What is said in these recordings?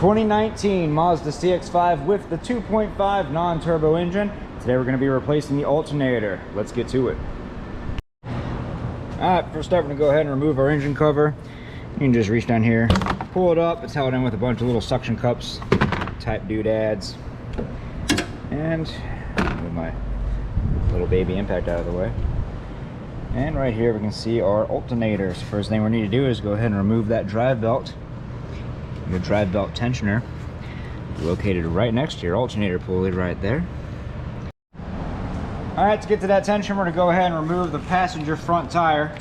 2019 Mazda CX5 with the 2.5 non-turbo engine. Today we're going to be replacing the alternator. Let's get to it. Alright, first up we're going to go ahead and remove our engine cover. You can just reach down here, pull it up. It's held in with a bunch of little suction cups type doodads. And move my little baby impact out of the way. And right here we can see our alternators. First thing we need to do is go ahead and remove that drive belt. Your drive belt tensioner located right next to your alternator pulley right there. Alright, to get to that tension, we're going to go ahead and remove the passenger front tire.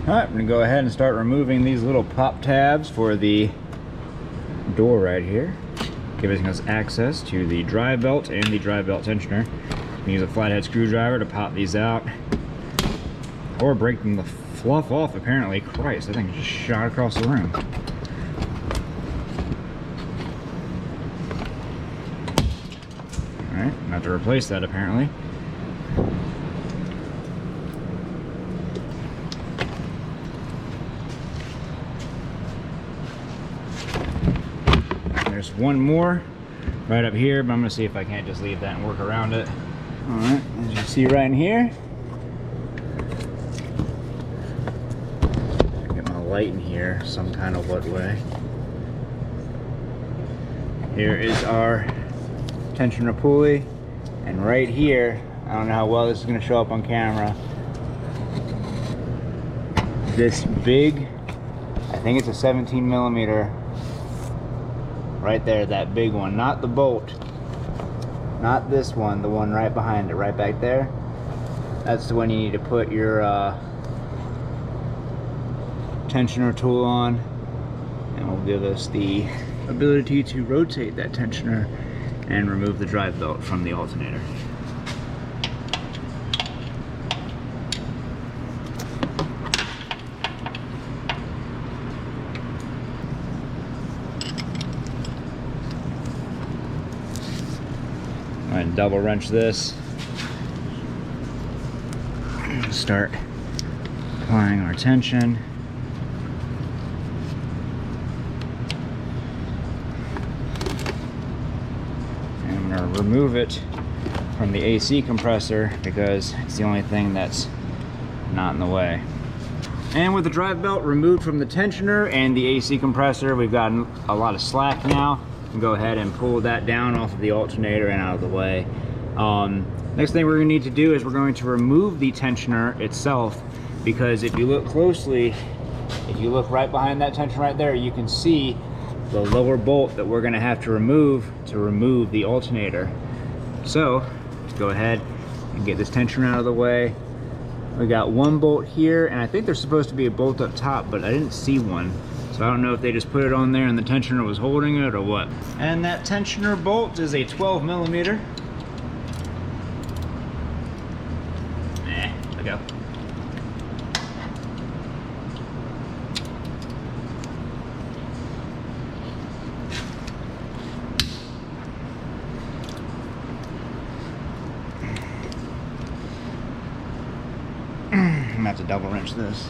Alright, I'm going to go ahead and start removing these little pop tabs for the door right here, giving us access to the drive belt and the drive belt tensioner. You can use a flathead screwdriver to pop these out, or breaking the fluff off apparently. Christ, that thing just shot across the room. Alright, I'm going to have to replace that apparently. There's one more right up here, but I'm going to see if I can't just leave that and work around it. Alright, as you see right in here, get my light in here some kind of what way. Here is our tensioner pulley, and right here, I don't know how well this is going to show up on camera, this big, I think it's a 17 millimeter. Right there, that big one, not the bolt, not this one, the one right behind it, right back there. That's the one you need to put your tensioner tool on, and will give us the ability to rotate that tensioner and remove the drive belt from the alternator. And double wrench this. Start applying our tension. And I'm going to remove it from the AC compressor because it's the only thing that's not in the way. And with the drive belt removed from the tensioner and the AC compressor, we've got a lot of slack now. Go ahead and pull that down off of the alternator and out of the way. Next thing we're going to need to do is we're going to remove the tensioner itself, because if you look closely, if you look right behind that tensioner right there, you can see the lower bolt that we're going to have to remove the alternator. So let's go ahead and get this tensioner out of the way. We got one bolt here, and I think there's supposed to be a bolt up top, but I didn't see one. So I don't know if they just put it on there and the tensioner was holding it or what. And that tensioner bolt is a 12 millimeter. There we go. I'm gonna have to double wrench this.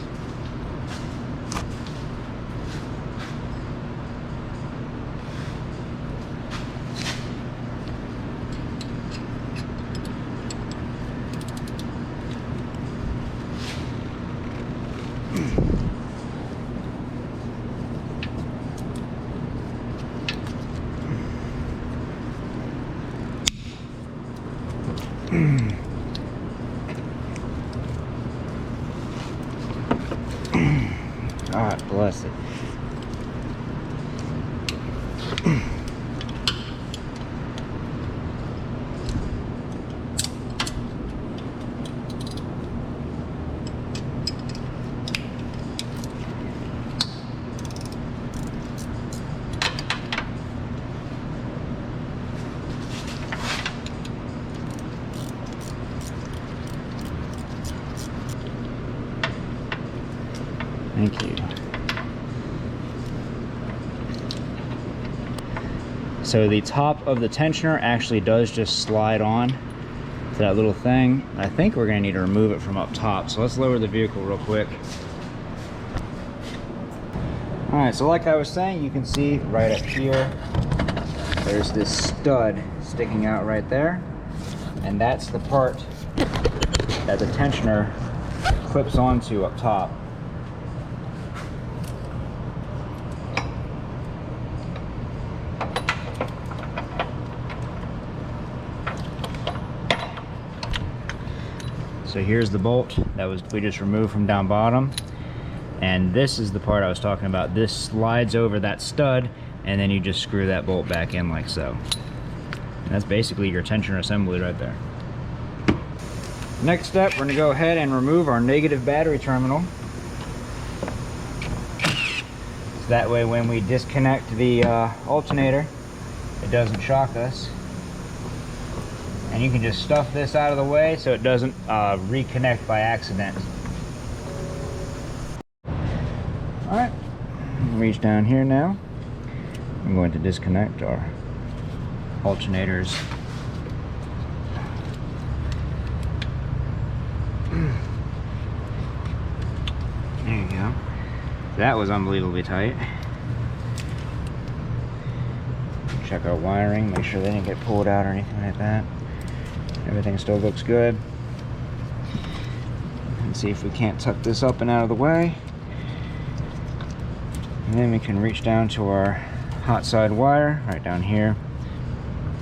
God bless it. Thank you. So the top of the tensioner actually does just slide on to that little thing. I think we're gonna need to remove it from up top. So let's lower the vehicle real quick. All right, so like I was saying, you can see right up here, there's this stud sticking out right there. And that's the part that the tensioner clips onto up top. So here's the bolt that we just removed from down bottom. And this is the part I was talking about. This slides over that stud, and then you just screw that bolt back in like so. And that's basically your tensioner assembly right there. Next step, we're gonna go ahead and remove our negative battery terminal. So that way when we disconnect the alternator, it doesn't shock us. And you can just stuff this out of the way so it doesn't reconnect by accident. Alright, reach down here now. I'm going to disconnect our alternators. There you go. That was unbelievably tight. Check our wiring, make sure they didn't get pulled out or anything like that. Everything still looks good. And see if we can't tuck this up and out of the way. And then we can reach down to our hot side wire right down here.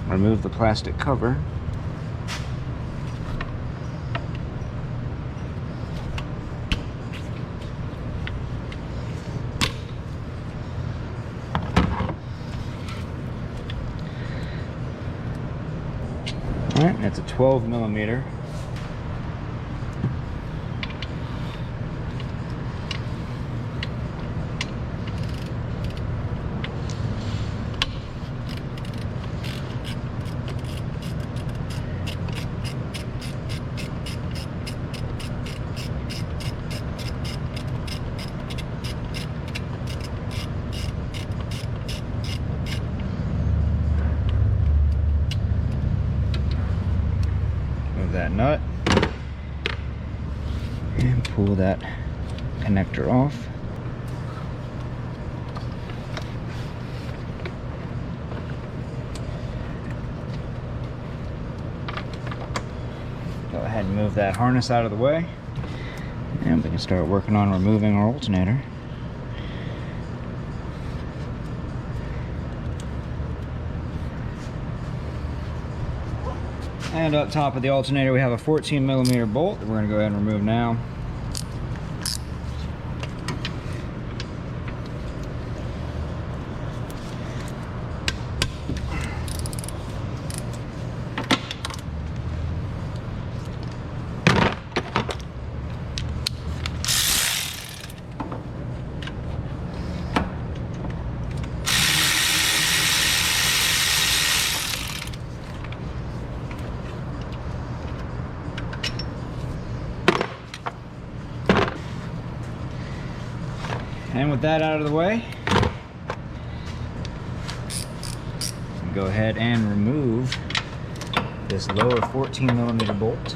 Remove the plastic cover. Alright, it's a 12 millimeter. That nut and pull that connector off. Go ahead and move that harness out of the way, and we can start working on removing our alternator. And up top of the alternator we have a 14 millimeter bolt that we're going to go ahead and remove now. And with that out of the way, go ahead and remove this lower 14 millimeter bolt,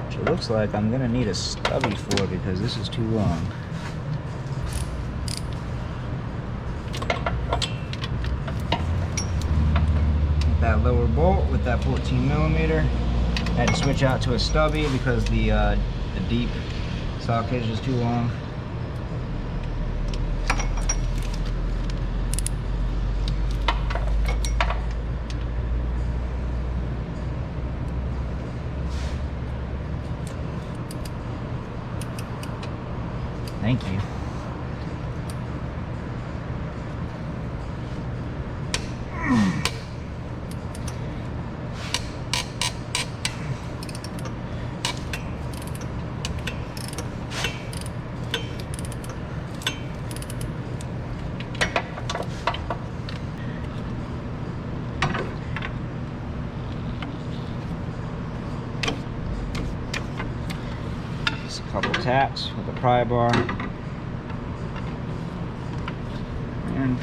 which it looks like I'm going to need a stubby for because this is too long. That lower bolt with that 14 millimeter, I had to switch out to a stubby because the deep socket is too long. Thank you. Just a couple taps with a pry bar. And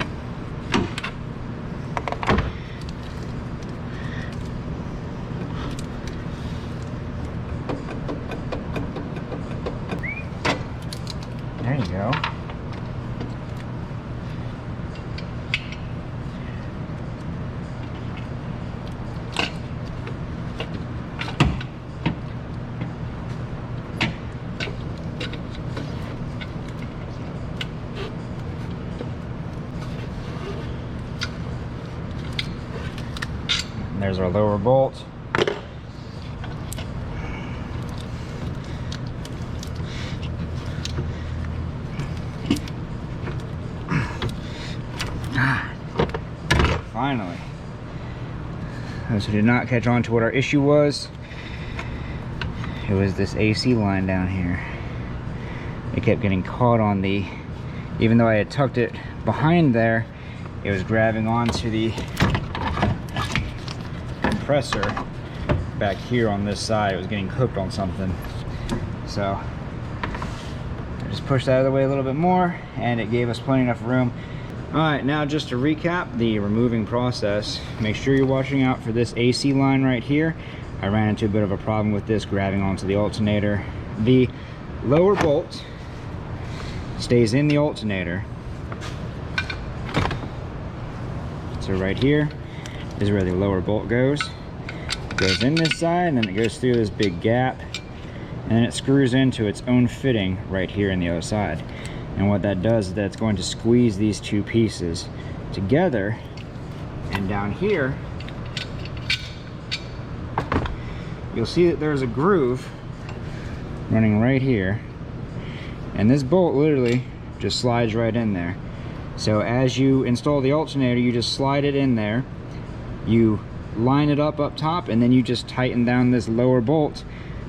there you go. There's our lower bolt. Finally. Those who did not catch on to what our issue was, it was this AC line down here. It kept getting caught on the, even though I had tucked it behind there, it was grabbing onto the compressor back here on this side. It was getting hooked on something. So I just pushed that out of the way a little bit more and it gave us plenty enough room. All right, now just to recap the removing process, make sure you're watching out for this AC line right here. I ran into a bit of a problem with this grabbing onto the alternator. The lower bolt stays in the alternator. So right here is where the lower bolt goes. It goes in this side and then it goes through this big gap and then it screws into its own fitting right here in the other side. And what that does is that it's going to squeeze these two pieces together, and down here you'll see that there's a groove running right here, and this bolt literally just slides right in there. So as you install the alternator, you just slide it in there, you line it up top, and then you just tighten down this lower bolt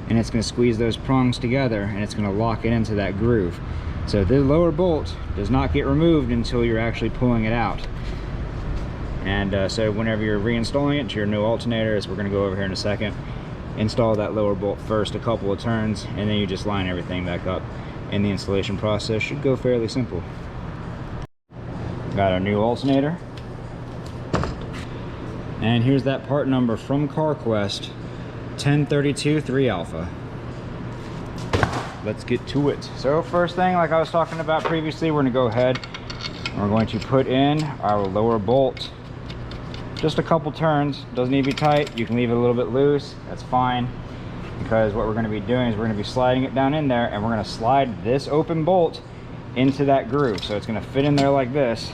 and it's going to squeeze those prongs together and it's going to lock it into that groove. So the lower bolt does not get removed until you're actually pulling it out. And so whenever you're reinstalling it to your new alternator, as we're going to go over here in a second, install that lower bolt first a couple of turns and then you just line everything back up, and the installation process should go fairly simple. Got our new alternator, and here's that part number from CarQuest, 1032 3 Alpha. Let's get to it. So first thing, like I was talking about previously, we're going to go ahead and we're going to put in our lower bolt. Just a couple turns, doesn't need to be tight. You can leave it a little bit loose, that's fine, because what we're going to be doing is we're going to be sliding it down in there, and we're going to slide this open bolt into that groove. So it's going to fit in there like this,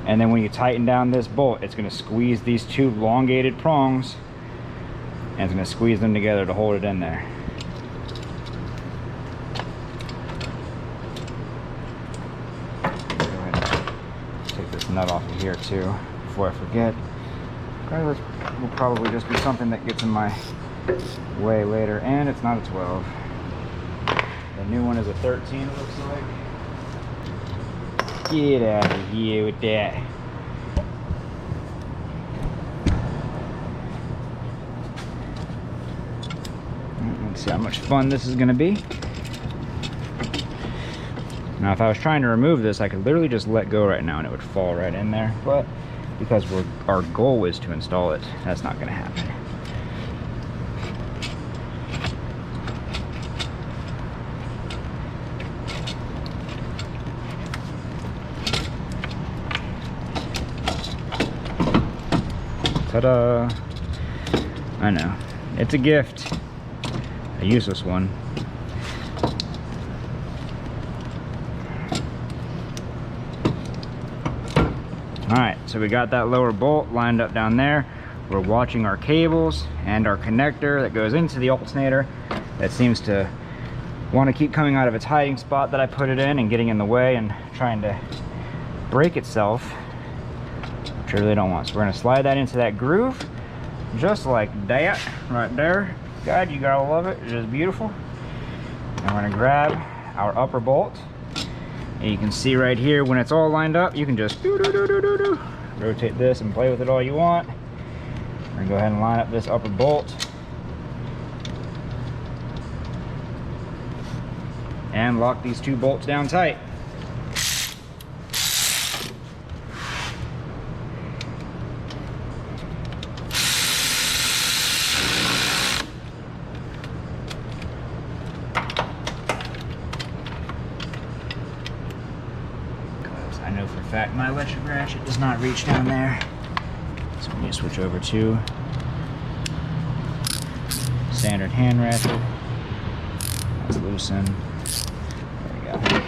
and then when you tighten down this bolt, it's going to squeeze these two elongated prongs and it's going to squeeze them together to hold it in there. Go ahead and take this nut off of here too before I forget. Okay, this will probably just be something that gets in my way later, and it's not a 12. The new one is a 13, it looks like. Get out of here with that. Let's see how much fun this is going to be. Now if I was trying to remove this, I could literally just let go right now and it would fall right in there, but because our goal is to install it, that's not going to happen. Ta-da! I know, it's a gift, a useless one. Alright, so we got that lower bolt lined up down there. We're watching our cables and our connector that goes into the alternator that seems to want to keep coming out of its hiding spot that I put it in and getting in the way and trying to break itself, which I really don't want. So we're going to slide that into that groove just like that right there. God, you gotta love it, it's just beautiful. And we're going to grab our upper bolt. And you can see right here, when it's all lined up, you can just rotate this and play with it all you want. We're gonna go ahead and line up this upper bolt and lock these two bolts down tight. my electric ratchet does not reach down there. So we need to switch over to standard hand ratchet. That's loosen. There we go.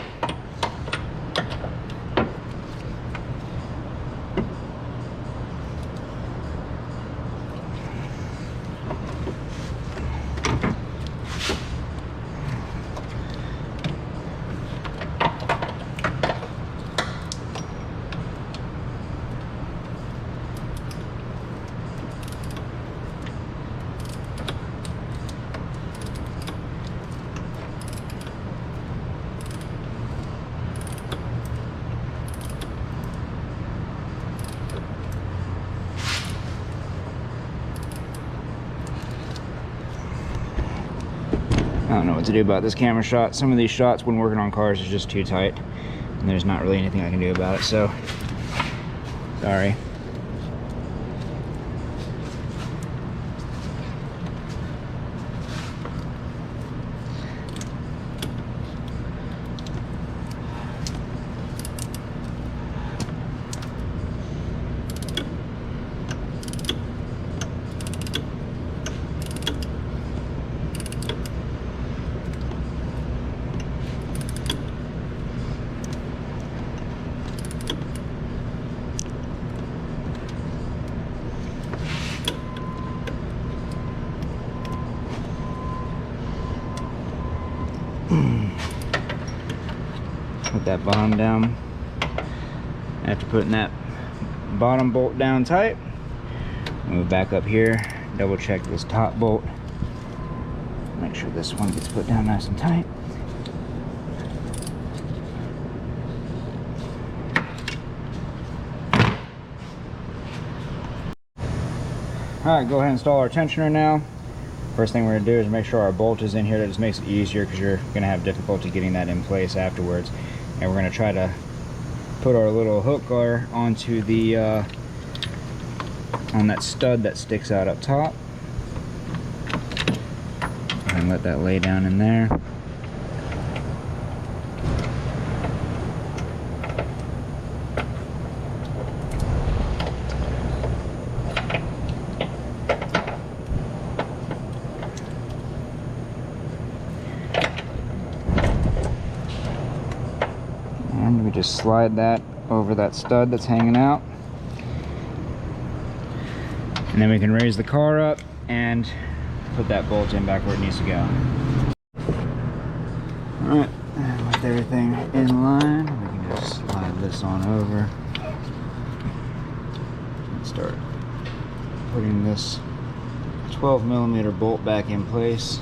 I don't know what to do about this camera shot. Some of these shots when working on cars is just too tight, and there's not really anything I can do about it, so sorry. Put that bottom down. After putting that bottom bolt down tight, move back up here, double check this top bolt, make sure this one gets put down nice and tight. Alright, go ahead and install our tensioner now. First thing we're going to do is make sure our bolt is in here. That just makes it easier because you're going to have difficulty getting that in place afterwards. And we're going to try to put our little hook guard onto the on that stud that sticks out up top. Go ahead and let that lay down in there. And we just slide that over that stud that's hanging out. And then we can raise the car up and put that bolt in back where it needs to go. Alright, with everything in line, we can just slide this on over and start putting this 12mm bolt back in place.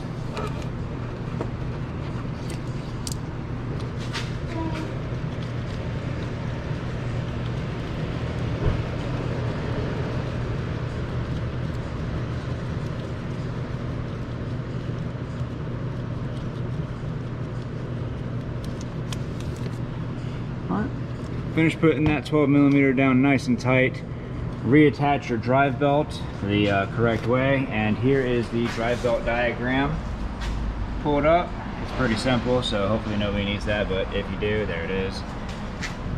Finish putting that 12mm down nice and tight. Reattach your drive belt the correct way, and here is the drive belt diagram. Pull it up. It's pretty simple, so hopefully nobody needs that, but if you do, there it is.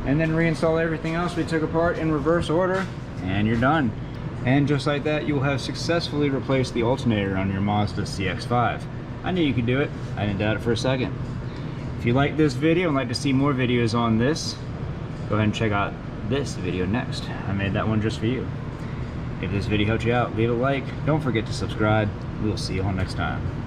And then reinstall everything else we took apart in reverse order, and you're done. And just like that, you will have successfully replaced the alternator on your Mazda CX5. I knew you could do it. I didn't doubt it for a second. If you like this video and like to see more videos on this, go ahead and check out this video next. I made that one just for you. If this video helped you out, leave a like. Don't forget to subscribe. We'll see you all next time.